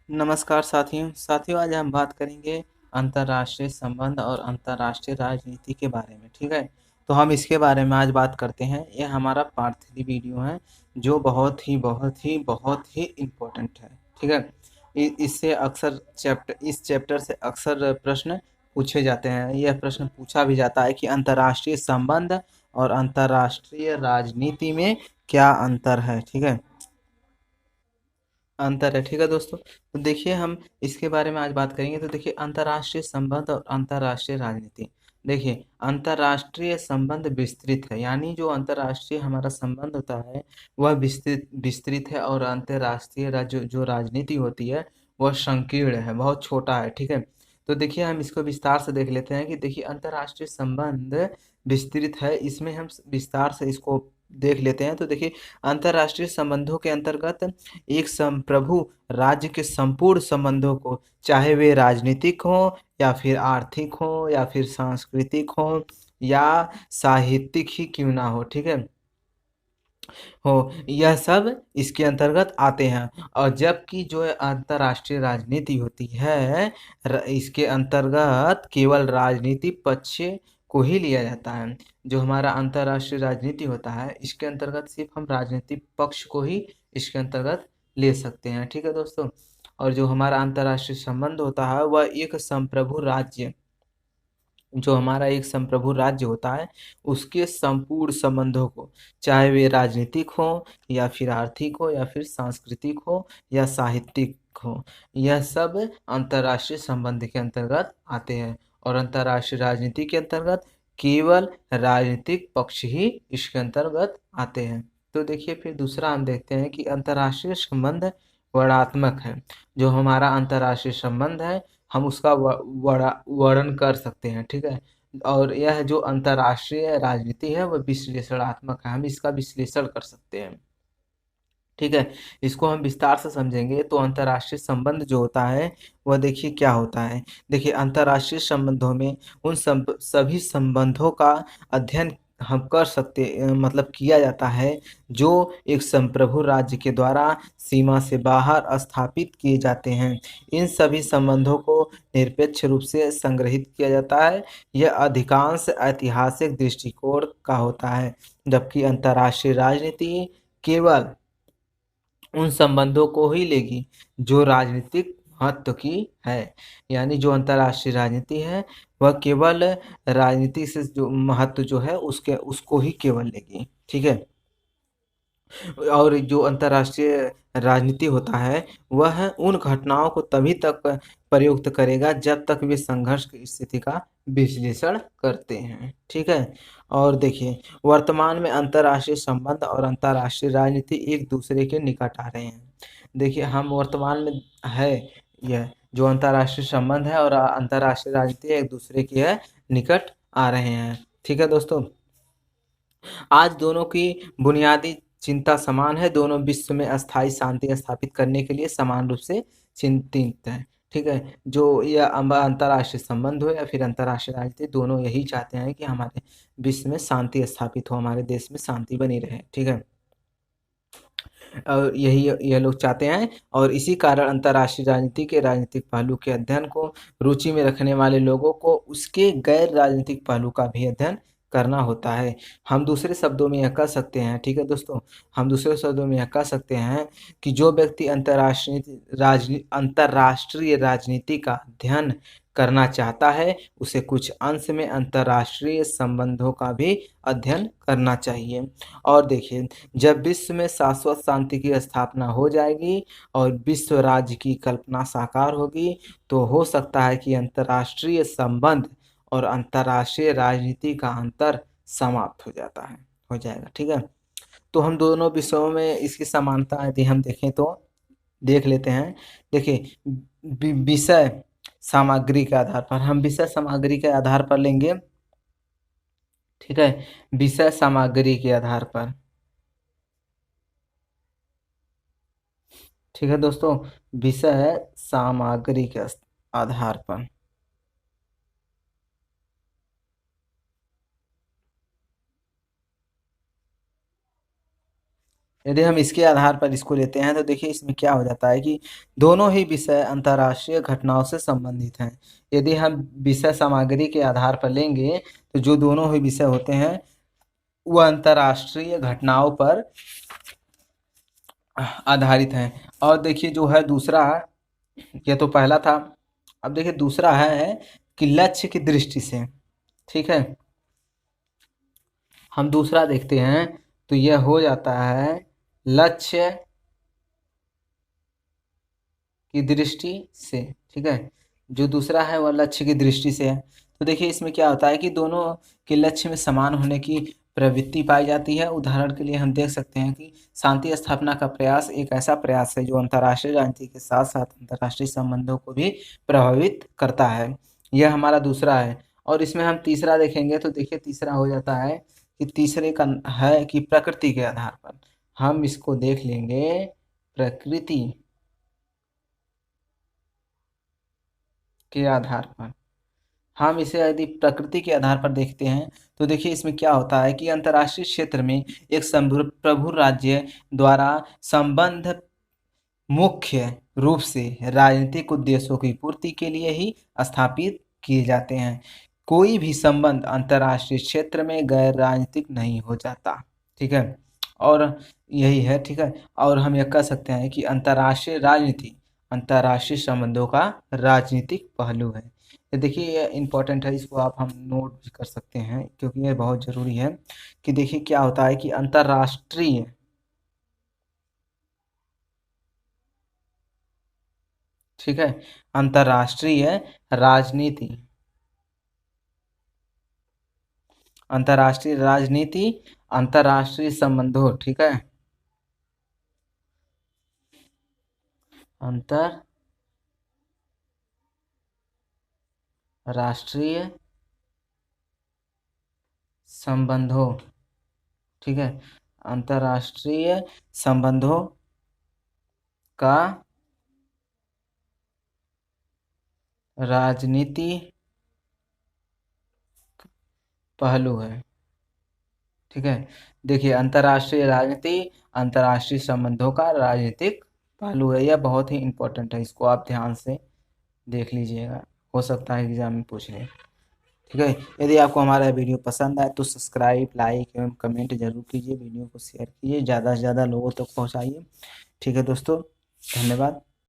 नमस्कार साथियों आज हम बात करेंगे अंतर्राष्ट्रीय संबंध और अंतर्राष्ट्रीय राजनीति के बारे में। ठीक है, तो हम इसके बारे में आज बात करते हैं। यह हमारा पार्ट 3 वीडियो है जो बहुत ही इम्पोर्टेंट है। ठीक है, इससे अक्सर इस चैप्टर से अक्सर प्रश्न पूछे जाते हैं। यह प्रश्न पूछा भी जाता है कि अंतर्राष्ट्रीय संबंध और अंतर्राष्ट्रीय राजनीति में क्या अंतर है। ठीक है, अंतर है। ठीक है दोस्तों, तो देखिए हम इसके बारे में आज बात करेंगे। तो देखिए अंतर्राष्ट्रीय संबंध और अंतर्राष्ट्रीय राजनीति। देखिए अंतर्राष्ट्रीय संबंध विस्तृत है, यानी जो अंतर्राष्ट्रीय हमारा संबंध होता है वह विस्तृत विस्तृत है, और अंतर्राष्ट्रीय जो राजनीति होती है वह संकीर्ण है, बहुत छोटा है। ठीक है, तो देखिए हम इसको विस्तार से देख लेते हैं कि देखिए अंतर्राष्ट्रीय संबंध विस्तृत है, इसमें हम विस्तार से इसको देख लेते हैं। तो देखिए अंतर्राष्ट्रीय संबंधों के अंतर्गत एक संप्रभु राज्य के संपूर्ण संबंधों को, चाहे वे राजनीतिक हों या फिर आर्थिक हों या फिर सांस्कृतिक हों या साहित्यिक ही क्यों ना हो, ठीक है, हो, यह सब इसके अंतर्गत आते हैं। और जबकि जो अंतर्राष्ट्रीय राजनीति होती है, इसके अंतर्गत केवल राजनीति पक्ष को ही लिया जाता है। जो हमारा अंतर्राष्ट्रीय राजनीति होता है इसके अंतर्गत सिर्फ हम राजनीतिक पक्ष को ही इसके अंतर्गत ले सकते हैं। ठीक है दोस्तों, और जो हमारा अंतर्राष्ट्रीय संबंध होता है वह एक संप्रभु राज्य, जो हमारा एक संप्रभु राज्य होता है उसके संपूर्ण संबंधों को, चाहे वे राजनीतिक हो या फिर आर्थिक हो या फिर सांस्कृतिक हो या साहित्यिक हो, यह सब अंतर्राष्ट्रीय संबंध के अंतर्गत आते हैं। और अंतर्राष्ट्रीय राजनीति के अंतर्गत केवल राजनीतिक पक्ष ही इसके अंतर्गत आते हैं। तो देखिए फिर दूसरा हम देखते हैं कि अंतर्राष्ट्रीय संबंध वर्णात्मक है। जो हमारा अंतर्राष्ट्रीय संबंध है हम उसका वर्णन कर सकते हैं। ठीक है, और यह जो अंतर्राष्ट्रीय राजनीति है वह विश्लेषणात्मक है, हम इसका विश्लेषण कर सकते हैं। ठीक है, इसको हम विस्तार से समझेंगे। तो अंतर्राष्ट्रीय संबंध जो होता है वह देखिए क्या होता है। देखिए अंतर्राष्ट्रीय संबंधों में उन सभी संबंधों का अध्ययन हम कर सकते, मतलब किया जाता है जो एक संप्रभु राज्य के द्वारा सीमा से बाहर स्थापित किए जाते हैं। इन सभी संबंधों को निरपेक्ष रूप से संग्रहित किया जाता है। यह अधिकांश ऐतिहासिक दृष्टिकोण का होता है, जबकि अंतर्राष्ट्रीय राजनीति केवल उन संबंधों को ही लेगी जो राजनीतिक महत्व की है। यानी जो अंतर्राष्ट्रीय राजनीति है वह केवल राजनीति से जो महत्व जो है उसको ही केवल लेगी। ठीक है, और जो अंतर्राष्ट्रीय राजनीति होता है वह उन घटनाओं को तभी तक प्रयुक्त करेगा जब तक वे संघर्ष की स्थिति का विश्लेषण करते हैं। ठीक है, और देखिए वर्तमान में अंतर्राष्ट्रीय संबंध और अंतर्राष्ट्रीय राजनीति एक दूसरे के निकट आ रहे हैं। देखिए हम वर्तमान में है, यह जो अंतर्राष्ट्रीय संबंध है और अंतर्राष्ट्रीय राजनीति एक दूसरे के है निकट आ रहे हैं। ठीक है दोस्तों, आज दोनों की बुनियादी चिंता समान है, दोनों विश्व में अस्थायी शांति स्थापित करने के लिए समान रूप से चिंतित हैं। ठीक है, जो यह अंतर्राष्ट्रीय संबंध हो या फिर अंतर्राष्ट्रीय राजनीति, दोनों यही चाहते हैं कि हमारे विश्व में शांति स्थापित हो, हमारे देश में शांति बनी रहे। ठीक है, और यही यह लोग चाहते हैं, और इसी कारण अंतर्राष्ट्रीय राजनीति के राजनीतिक पहलू के अध्ययन को रुचि में रखने वाले लोगों को उसके गैर राजनीतिक पहलू का भी अध्ययन करना होता है। हम दूसरे शब्दों में यह कह सकते हैं, ठीक है दोस्तों, हम दूसरे शब्दों में यह कह सकते हैं कि जो व्यक्ति अंतर्राष्ट्रीय राजनीति का अध्ययन करना चाहता है उसे कुछ अंश में अंतर्राष्ट्रीय संबंधों का भी अध्ययन करना चाहिए। और देखिए जब विश्व में शाश्वत शांति की स्थापना हो जाएगी और विश्व राज्य की कल्पना साकार होगी तो हो सकता है कि अंतर्राष्ट्रीय संबंध और अंतर्राष्ट्रीय राजनीति का अंतर समाप्त हो जाएगा। ठीक है, तो हम दोनों विषयों में इसकी समानता यदि हम देखें तो देख लेते हैं। देखिए विषय सामग्री के आधार पर, हम विषय सामग्री के आधार पर लेंगे। ठीक है, विषय सामग्री के आधार पर। ठीक है दोस्तों, विषय सामग्री के आधार पर। यदि हम इसके आधार पर इसको लेते हैं तो देखिए इसमें क्या हो जाता है कि दोनों ही विषय अंतर्राष्ट्रीय घटनाओं से संबंधित हैं। यदि हम विषय सामग्री के आधार पर लेंगे तो जो दोनों ही विषय होते हैं वह अंतर्राष्ट्रीय घटनाओं पर आधारित हैं। और देखिए जो है दूसरा, ये तो पहला था। अब देखिए दूसरा है कि लक्ष्य की दृष्टि से, ठीक है। हम दूसरा देखते हैं तो यह हो जाता है लक्ष्य की दृष्टि से, ठीक है। जो दूसरा है वह लक्ष्य की दृष्टि से है। तो देखिए इसमें क्या होता है कि दोनों के लक्ष्य में समान होने की प्रवृत्ति पाई जाती है। उदाहरण के लिए हम देख सकते हैं कि शांति स्थापना का प्रयास एक ऐसा प्रयास है जो अंतर्राष्ट्रीय राजनीति के साथ साथ अंतर्राष्ट्रीय संबंधों को भी प्रभावित करता है। यह हमारा दूसरा है। और इसमें हम तीसरा देखेंगे तो देखिए तीसरा हो जाता है कि तीसरे का है कि प्रकृति के आधार पर हम इसको देख लेंगे। प्रकृति के आधार पर हम इसे यदि प्रकृति के आधार पर देखते हैं तो देखिए इसमें क्या होता है कि अंतर्राष्ट्रीय क्षेत्र में एक संप्रभु राज्य द्वारा संबंध मुख्य रूप से राजनीतिक उद्देश्यों की पूर्ति के लिए ही स्थापित किए जाते हैं। कोई भी संबंध अंतर्राष्ट्रीय क्षेत्र में गैर राजनीतिक नहीं हो जाता, ठीक है। और यही है, ठीक है। और हम यह कह सकते हैं कि अंतर्राष्ट्रीय राजनीति अंतर्राष्ट्रीय संबंधों का राजनीतिक पहलू है। ये देखिए ये इम्पोर्टेंट है, इसको आप हम नोट भी कर सकते हैं क्योंकि ये बहुत ज़रूरी है कि देखिए क्या होता है कि अंतर्राष्ट्रीय ठीक है अंतर्राष्ट्रीय राजनीति अंतर्राष्ट्रीय राजनीति अंतर्राष्ट्रीय संबंधों, ठीक है। अंतर्राष्ट्रीय संबंधों, ठीक है। अंतर्राष्ट्रीय संबंधों का राजनीति पहलू है, ठीक है। देखिए अंतर्राष्ट्रीय राजनीति अंतर्राष्ट्रीय संबंधों का राजनीतिक पहलू है। यह बहुत ही इम्पोर्टेंट है, इसको आप ध्यान से देख लीजिएगा, हो सकता है एग्जाम में पूछ ले, ठीक है। यदि आपको हमारा वीडियो पसंद आए तो सब्सक्राइब लाइक एवं कमेंट जरूर कीजिए। वीडियो को शेयर कीजिए, ज़्यादा से ज़्यादा लोगों तक पहुँचाइए, ठीक है दोस्तों। धन्यवाद।